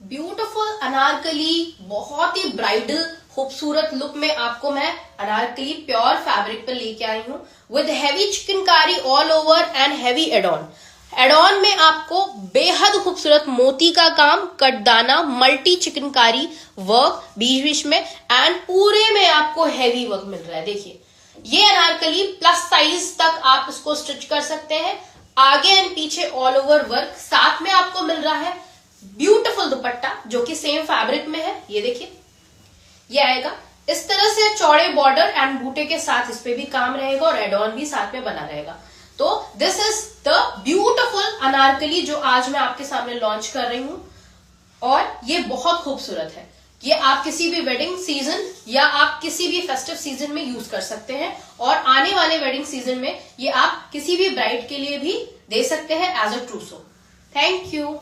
Beautiful Anarkali, बहुत ही bridal खूबसूरत look में आपको मैं अनारकली प्योर फैब्रिक पे लेके आई हूँ with heavy chikankari all over and heavy add-on. Add-on में आपको बेहद खूबसूरत मोती का काम, कटदाना, मल्टी चिकनकारी वर्क बीच बीच में एंड पूरे में आपको हैवी वर्क मिल रहा है। देखिए ये अनारकली प्लस साइज तक आप इसको स्टिच कर सकते हैं। आगे एंड पीछे ऑल ओवर वर्क, साथ में आपको मिल रहा है ब्यूटीफुल दुपट्टा जो कि सेम फैब्रिक में है। ये देखिए ये आएगा इस तरह से चौड़े बॉर्डर एंड बूटे के साथ, इस पे भी काम रहेगा और एडॉन भी साथ में बना रहेगा। तो this is the beautiful Anarkali जो आज मैं आपके सामने लॉन्च कर रही हूं और ये बहुत खूबसूरत है। ये आप किसी भी वेडिंग सीजन या आप किसी भी फेस्टिव सीजन में यूज कर सकते हैं और आने वाले वेडिंग सीजन में ये आप किसी भी ब्राइड के लिए भी दे सकते हैं as a trousseau. Thank you.